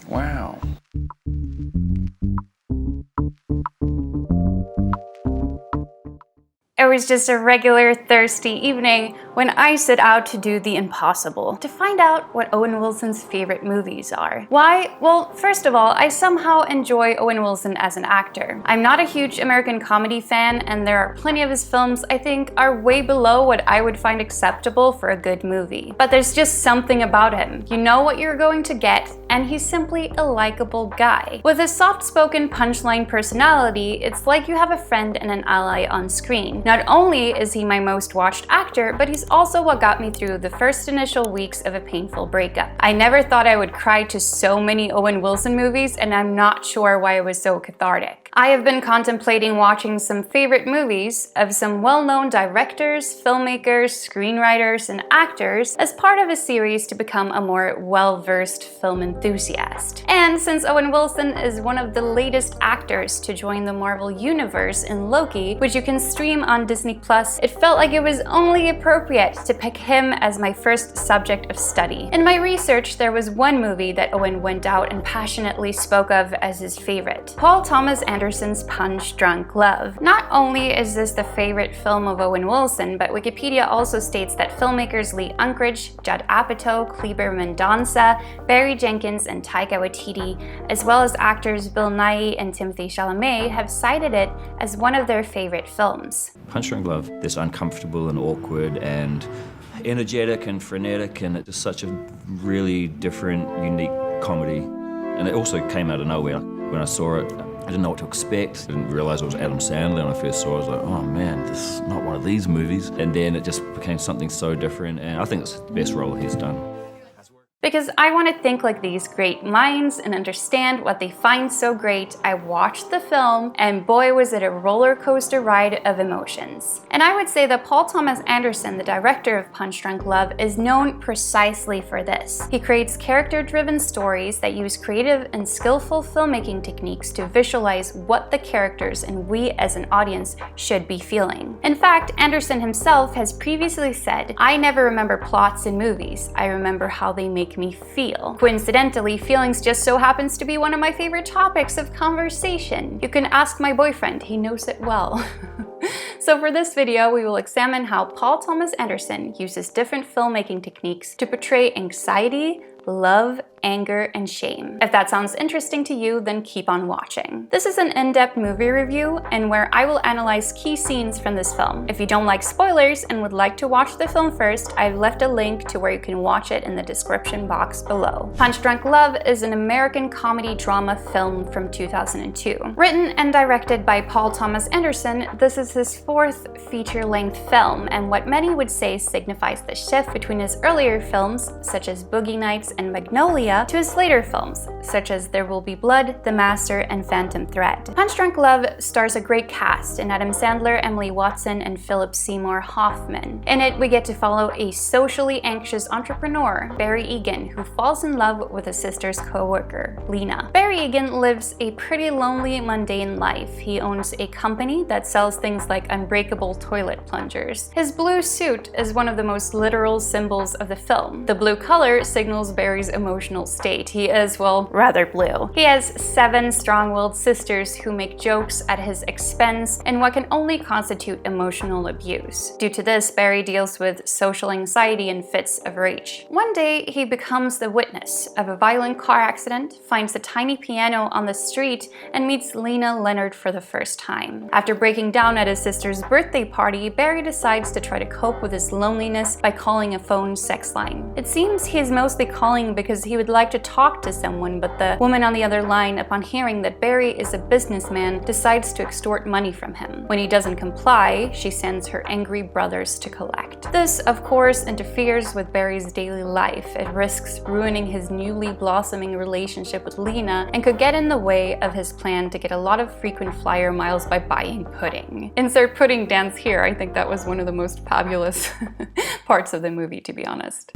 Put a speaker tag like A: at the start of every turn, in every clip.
A: Wow.
B: It was just a regular thirsty evening when I set out to do the impossible, to find out what Owen Wilson's favorite movies are. Why? Well, first of all, I somehow enjoy Owen Wilson as an actor. I'm not a huge American comedy fan, and there are plenty of his films I think are way below what I would find acceptable for a good movie. But there's just something about him. You know what you're going to get, and he's simply a likable guy. With his soft-spoken punchline personality, it's like you have a friend and an ally on screen. Not only is he my most watched actor, but he's also what got me through the first initial weeks of a painful breakup. I never thought I would cry to so many Owen Wilson movies, and I'm not sure why it was so cathartic. I have been contemplating watching some favorite movies of some well-known directors, filmmakers, screenwriters, and actors as part of a series to become a more well-versed film enthusiast. And since Owen Wilson is one of the latest actors to join the Marvel Universe in Loki, which you can stream on Disney+, it felt like it was only appropriate to pick him as my first subject of study. In my research, there was one movie that Owen went out and passionately spoke of as his favorite: Paul Thomas Anderson's Punch Drunk Love. Not only is this the favorite film of Owen Wilson, but Wikipedia also states that filmmakers Lee Unkrich, Judd Apatow, Kleber Mendonça, Barry Jenkins, and Taika Waititi, as well as actors Bill Nighy and Timothée Chalamet, have cited it as one of their favorite films.
C: Punch Drunk Love, this uncomfortable and awkward and energetic and frenetic, and it's just such a really different, unique comedy. And it also came out of nowhere. When I saw it, I didn't know what to expect. I didn't realize it was Adam Sandler when I first saw it. I was like, oh man, this is not one of these movies. And then it just became something so different, and I think it's the best role he's done.
B: Because I want to think like these great minds and understand what they find so great, I watched the film, and boy was it a roller coaster ride of emotions. And I would say that Paul Thomas Anderson, the director of Punch Drunk Love, is known precisely for this. He creates character-driven stories that use creative and skillful filmmaking techniques to visualize what the characters and we as an audience should be feeling. In fact, Anderson himself has previously said, "I never remember plots in movies. I remember how they make me feel." Coincidentally, feelings just so happens to be one of my favorite topics of conversation. You can ask my boyfriend, he knows it well. So for this video, we will examine how Paul Thomas Anderson uses different filmmaking techniques to portray anxiety, love, anger, and shame. If that sounds interesting to you, then keep on watching. This is an in-depth movie review and where I will analyze key scenes from this film. If you don't like spoilers and would like to watch the film first, I've left a link to where you can watch it in the description box below. Punch Drunk Love is an American comedy drama film from 2002. Written and directed by Paul Thomas Anderson, this is his fourth feature-length film, and what many would say signifies the shift between his earlier films, such as Boogie Nights and Magnolia, to his later films, such as There Will Be Blood, The Master, and Phantom Thread. Punch Drunk Love stars a great cast in Adam Sandler, Emily Watson, and Philip Seymour Hoffman. In it, we get to follow a socially anxious entrepreneur, Barry Egan, who falls in love with his sister's co-worker, Lena. Barry Egan lives a pretty lonely, mundane life. He owns a company that sells things like unbreakable toilet plungers. His blue suit is one of the most literal symbols of the film. The blue color signals Barry's emotional state. He is, well, rather blue. He has 7 strong-willed sisters who make jokes at his expense in what can only constitute emotional abuse. Due to this, Barry deals with social anxiety and fits of rage. One day, he becomes the witness of a violent car accident, finds a tiny piano on the street, and meets Lena Leonard for the first time. After breaking down at his sister's birthday party, Barry decides to try to cope with his loneliness by calling a phone sex line. It seems he is mostly calling because he would like to talk to someone, but the woman on the other line, upon hearing that Barry is a businessman, decides to extort money from him. When he doesn't comply, she sends her angry brothers to collect. This, of course, interferes with Barry's daily life. It risks ruining his newly blossoming relationship with Lena and could get in the way of his plan to get a lot of frequent flyer miles by buying pudding. Insert pudding dance here. I think that was one of the most fabulous parts of the movie, to be honest.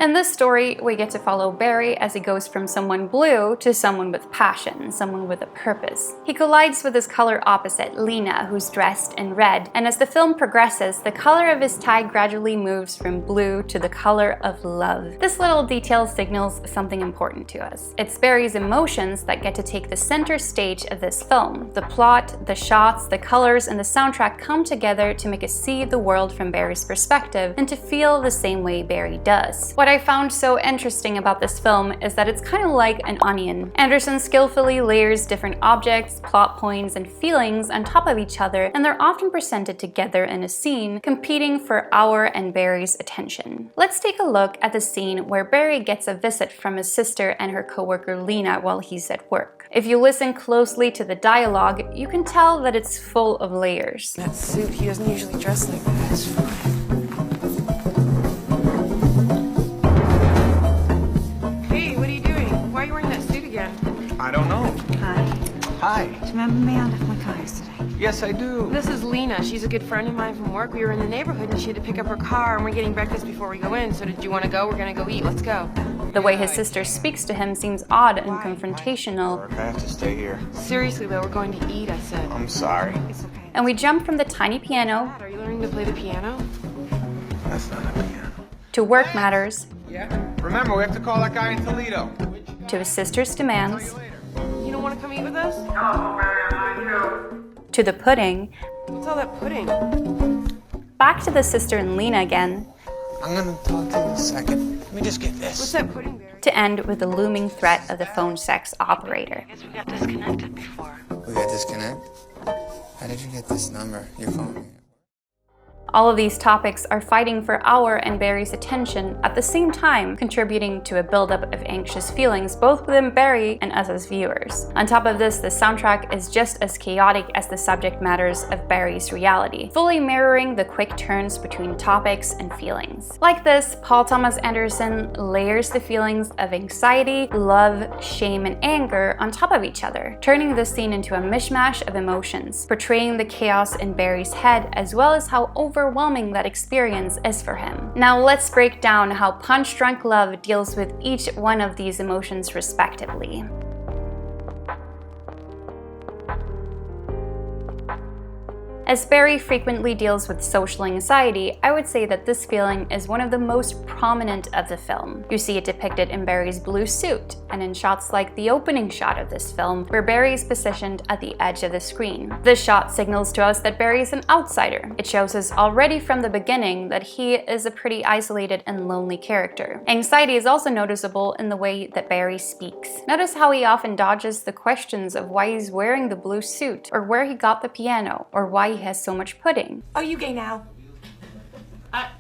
B: In this story, we get to follow Barry as he goes from someone blue to someone with passion, someone with a purpose. He collides with his color opposite, Lena, who's dressed in red, and as the film progresses, the color of his tie gradually moves from blue to the color of love. This little detail signals something important to us. It's Barry's emotions that get to take the center stage of this film. The plot, the shots, the colors, and the soundtrack come together to make us see the world from Barry's perspective and to feel the same way Barry does. What I found so interesting about this film is that it's kind of like an onion. Anderson skillfully layers different objects, plot points, and feelings on top of each other, and they're often presented together in a scene, competing for our and Barry's attention. Let's take a look at the scene where Barry gets a visit from his sister and her coworker Lena while he's at work. If you listen closely to the dialogue, you can tell that it's full of layers.
A: That suit, he doesn't usually dress like that. It's fine.
D: I don't know.
E: Hi.
D: Hi.
E: Do you remember me? I left my car yesterday.
D: Yes, I do.
A: This is Lena. She's a good friend of mine from work. We were in the neighborhood and she had to pick up her car and we're getting breakfast before we go in. So did you want to go? We're going to go eat. Let's go.
B: The way his sister speaks to him seems odd and confrontational.
D: I have to stay here.
A: Seriously though, we're going to eat, I said.
D: I'm sorry.
A: It's okay.
B: And we jump from the tiny piano
A: Are you learning to play the piano?
D: That's not a piano.
B: to work matters
D: Yeah? Remember, we have to call that guy in Toledo.
B: to his sister's demands
A: You don't want to come eat with us?
B: to the pudding,
A: What's all that pudding?
B: back to the sister and Lena again,
D: I'm gonna talk to you in a second. Let me just get this.
A: What's that pudding, Barry?
B: to end with the looming threat of the phone sex operator.
E: I guess we got disconnected before.
F: We got disconnect? How did you get this number? Your phone?
B: All of these topics are fighting for our and Barry's attention, at the same time contributing to a buildup of anxious feelings both within Barry and us as viewers. On top of this, the soundtrack is just as chaotic as the subject matters of Barry's reality, fully mirroring the quick turns between topics and feelings. Like this, Paul Thomas Anderson layers the feelings of anxiety, love, shame, and anger on top of each other, turning this scene into a mishmash of emotions, portraying the chaos in Barry's head as well as how overwhelming that experience is for him. Now let's break down how Punch Drunk Love deals with each one of these emotions respectively. As Barry frequently deals with social anxiety, I would say that this feeling is one of the most prominent of the film. You see it depicted in Barry's blue suit, and in shots like the opening shot of this film, where Barry is positioned at the edge of the screen. This shot signals to us that Barry is an outsider. It shows us already from the beginning that he is a pretty isolated and lonely character. Anxiety is also noticeable in the way that Barry speaks. Notice how he often dodges the questions of why he's wearing the blue suit, or where he got the piano, or why he has so much pudding.
E: Are you gay now?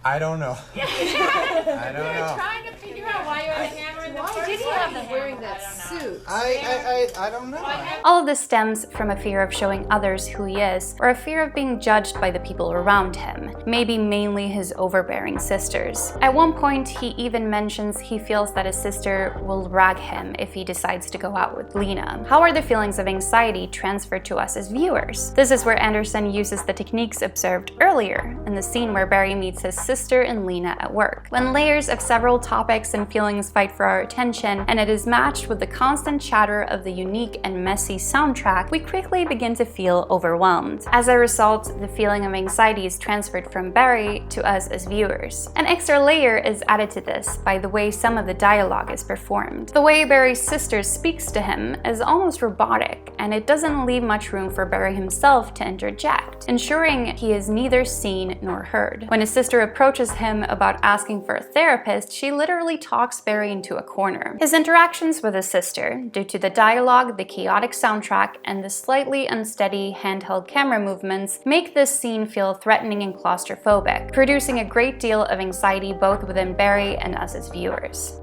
D: I don't know. I don't know.
A: Trying to figure out why you had a hammer in the first place. Wearing that suit.
D: I don't know.
B: All of this stems from a fear of showing others who he is, or a fear of being judged by the people around him, maybe mainly his overbearing sisters. At one point, he even mentions he feels that his sister will rag him if he decides to go out with Lena. How are the feelings of anxiety transferred to us as viewers? This is where Anderson uses the techniques observed earlier, in the scene where Barry meets his sister and Lena at work. When layers of several topics and feelings fight for our attention, and it is matched with the constant chatter of the unique and messy soundtrack, we quickly begin to feel overwhelmed. As a result, the feeling of anxiety is transferred from Barry to us as viewers. An extra layer is added to this by the way some of the dialogue is performed. The way Barry's sister speaks to him is almost robotic, and it doesn't leave much room for Barry himself to interject, ensuring he is neither seen nor heard. When his sister approaches him about asking for a therapist, she literally talks Barry into a corner. His interactions with his sister, due to the dialogue, the chaotic soundtrack, and the slightly unsteady handheld camera movements, make this scene feel threatening and claustrophobic, producing a great deal of anxiety both within Barry and us as viewers.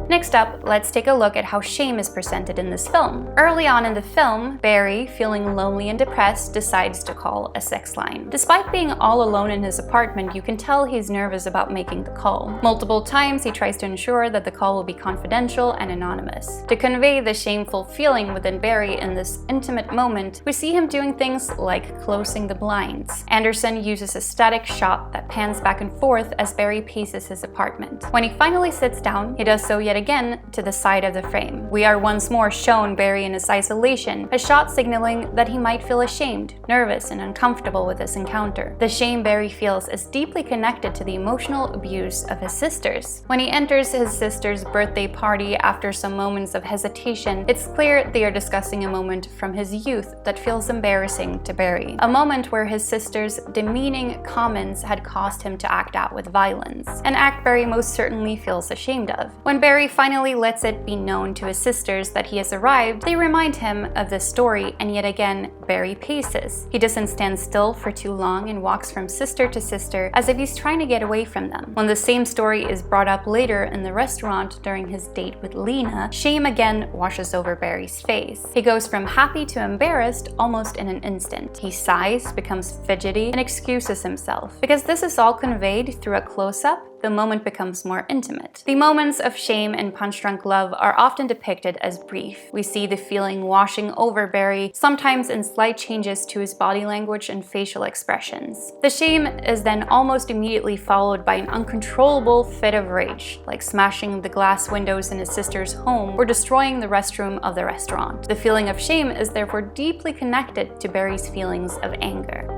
B: Next up, let's take a look at how shame is presented in this film. Early on in the film, Barry, feeling lonely and depressed, decides to call a sex line. Despite being all alone in his apartment, you can tell he's nervous about making the call. Multiple times he tries to ensure that the call will be confidential and anonymous. To convey the shameful feeling within Barry in this intimate moment, we see him doing things like closing the blinds. Anderson uses a static shot that pans back and forth as Barry paces his apartment. When he finally sits down, he does so yet again to the side of the frame. We are once more shown Barry in his isolation, a shot signaling that he might feel ashamed, nervous, and uncomfortable with this encounter. The shame Barry feels is deeply connected to the emotional abuse of his sisters. When he enters his sister's birthday party after some moments of hesitation, it's clear they are discussing a moment from his youth that feels embarrassing to Barry. A moment where his sister's demeaning comments had caused him to act out with violence, an act Barry most certainly feels ashamed of. When Barry finally lets it be known to his sisters that he has arrived, they remind him of this story, and yet again, Barry paces. He doesn't stand still for too long and walks from sister to sister as if he's trying to get away from them. When the same story is brought up later in the restaurant during his date with Lena, shame again washes over Barry's face. He goes from happy to embarrassed almost in an instant. He sighs, becomes fidgety, and excuses himself. Because this is all conveyed through a close-up, the moment becomes more intimate. The moments of shame in Punch Drunk Love are often depicted as brief. We see the feeling washing over Barry, sometimes in slight changes to his body language and facial expressions. The shame is then almost immediately followed by an uncontrollable fit of rage, like smashing the glass windows in his sister's home or destroying the restroom of the restaurant. The feeling of shame is therefore deeply connected to Barry's feelings of anger.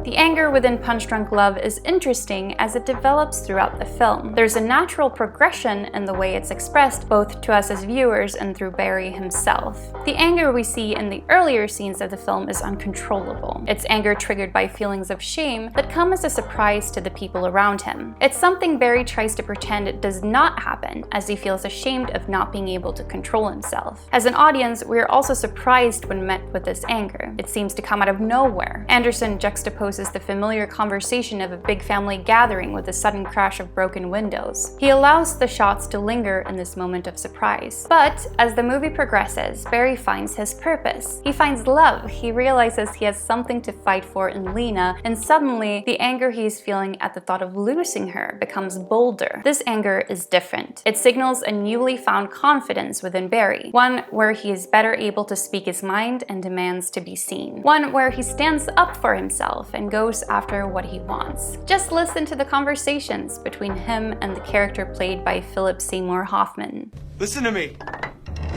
B: The anger within Punch Drunk Love is interesting as it develops throughout the film. There's a natural progression in the way it's expressed, both to us as viewers and through Barry himself. The anger we see in the earlier scenes of the film is uncontrollable. It's anger triggered by feelings of shame that come as a surprise to the people around him. It's something Barry tries to pretend it does not happen, as he feels ashamed of not being able to control himself. As an audience, we are also surprised when met with this anger. It seems to come out of nowhere. Anderson juxtaposes the familiar conversation of a big family gathering with a sudden crash of broken windows. He allows the shots to linger in this moment of surprise. But as the movie progresses, Barry finds his purpose. He finds love. He realizes he has something to fight for in Lena, and suddenly the anger he is feeling at the thought of losing her becomes bolder. This anger is different. It signals a newly found confidence within Barry, one where he is better able to speak his mind and demands to be seen, one where he stands up for himself and goes after what he wants. Just listen to the conversations between him and the character played by Philip Seymour Hoffman.
D: Listen to me.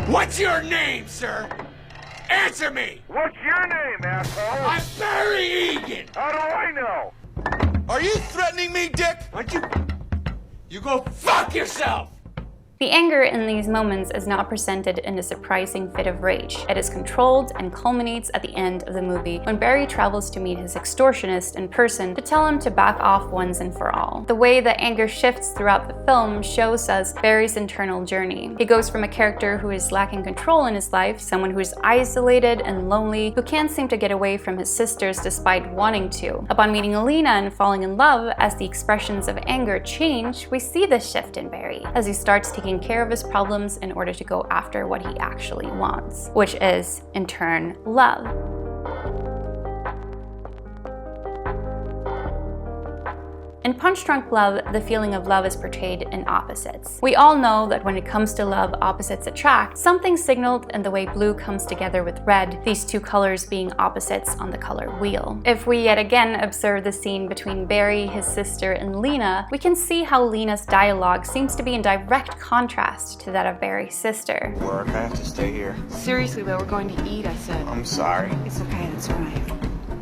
D: What's your name, sir? Answer me!
G: What's your name, asshole?
D: I'm Barry Egan!
G: How do I know?
D: Are you threatening me, Dick? Aren't you? You go fuck yourself!
B: The anger in these moments is not presented in a surprising fit of rage. It is controlled and culminates at the end of the movie when Barry travels to meet his extortionist in person to tell him to back off once and for all. The way the anger shifts throughout the film shows us Barry's internal journey. He goes from a character who is lacking control in his life, someone who is isolated and lonely, who can't seem to get away from his sisters despite wanting to. Upon meeting Alina and falling in love, as the expressions of anger change, we see this shift in Barry as he starts taking care of his problems in order to go after what he actually wants, which is, in turn, love. In Punch Drunk Love, the feeling of love is portrayed in opposites. We all know that when it comes to love, opposites attract, something signaled in the way blue comes together with red, these two colors being opposites on the color wheel. If we yet again observe the scene between Barry, his sister, and Lena, we can see how Lena's dialogue seems to be in direct contrast to that of Barry's sister.
F: Work, I have to stay here.
A: Seriously though, we're going to eat, I said.
F: I'm sorry.
E: It's okay, that's all right.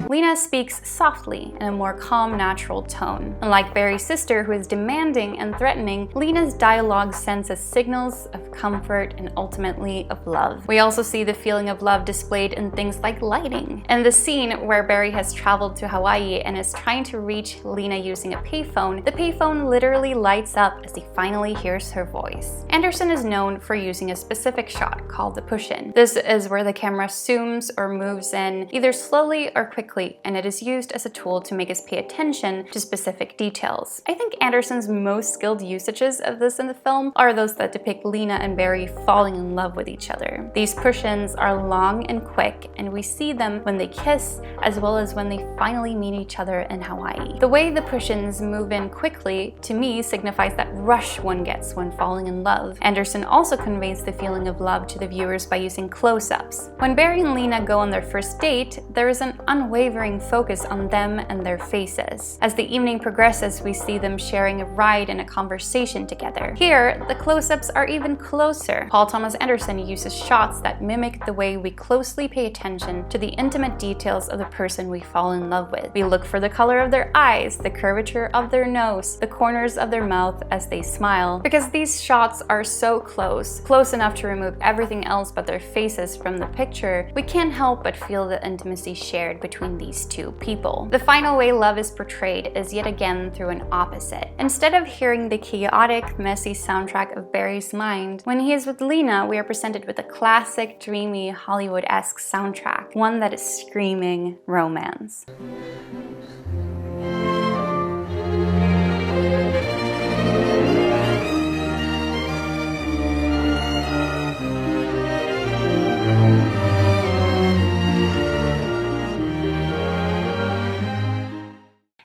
B: Lena speaks softly in a more calm, natural tone. Unlike Barry's sister, who is demanding and threatening, Lena's dialogue sends us signals of comfort and ultimately of love. We also see the feeling of love displayed in things like lighting. In the scene where Barry has traveled to Hawaii and is trying to reach Lena using a payphone, the payphone literally lights up as he finally hears her voice. Anderson is known for using a specific shot called the push-in. This is where the camera zooms or moves in, either slowly or quickly, quickly, and it is used as a tool to make us pay attention to specific details. I think Anderson's most skilled usages of this in the film are those that depict Lena and Barry falling in love with each other. These push-ins are long and quick, and we see them when they kiss as well as when they finally meet each other in Hawaii. The way the push-ins move in quickly, to me, signifies that rush one gets when falling in love. Anderson also conveys the feeling of love to the viewers by using close-ups. When Barry and Lena go on their first date, there is an unwavering focus on them and their faces. As the evening progresses, we see them sharing a ride and a conversation together. Here, the close-ups are even closer. Paul Thomas Anderson uses shots that mimic the way we closely pay attention to the intimate details of the person we fall in love with. We look for the color of their eyes, the curvature of their nose, the corners of their mouth as they smile. Because these shots are so close enough to remove everything else but their faces from the picture, we can't help but feel the intimacy shared between these two people. The final way love is portrayed is yet again through an opposite. Instead of hearing the chaotic, messy soundtrack of Barry's mind, when he is with Lena, we are presented with a classic, dreamy, Hollywood-esque soundtrack, one that is screaming romance.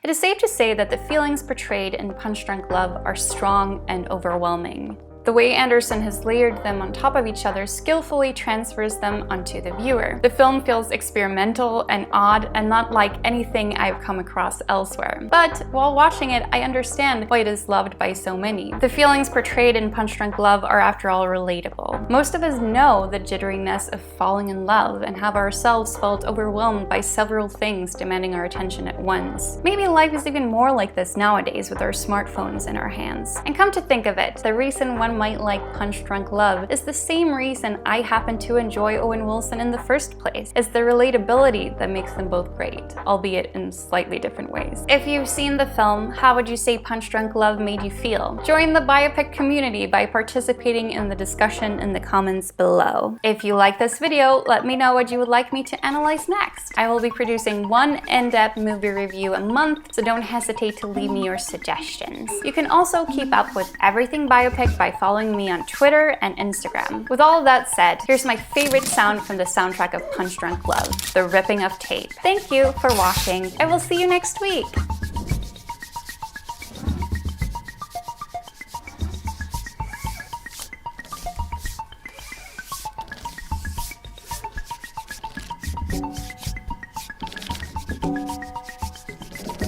B: It is safe to say that the feelings portrayed in Punch Drunk Love are strong and overwhelming. The way Anderson has layered them on top of each other skillfully transfers them onto the viewer. The film feels experimental and odd and not like anything I've come across elsewhere. But while watching it, I understand why it is loved by so many. The feelings portrayed in Punch Drunk Love are, after all, relatable. Most of us know the jitteriness of falling in love and have ourselves felt overwhelmed by several things demanding our attention at once. Maybe life is even more like this nowadays with our smartphones in our hands. And come to think of it, the reason one might like Punch Drunk Love is the same reason I happen to enjoy Owen Wilson in the first place. It's the relatability that makes them both great, albeit in slightly different ways. If you've seen the film, how would you say Punch Drunk Love made you feel? Join the Biopicked community by participating in the discussion in the comments below. If you like this video, let me know what you would like me to analyze next. I will be producing one in-depth movie review a month, so don't hesitate to leave me your suggestions. You can also keep up with everything Biopicked by following me on Twitter and Instagram. With all of that said, here's my favorite sound from the soundtrack of Punch Drunk Love, the ripping of tape. Thank you for watching. I will see you next week.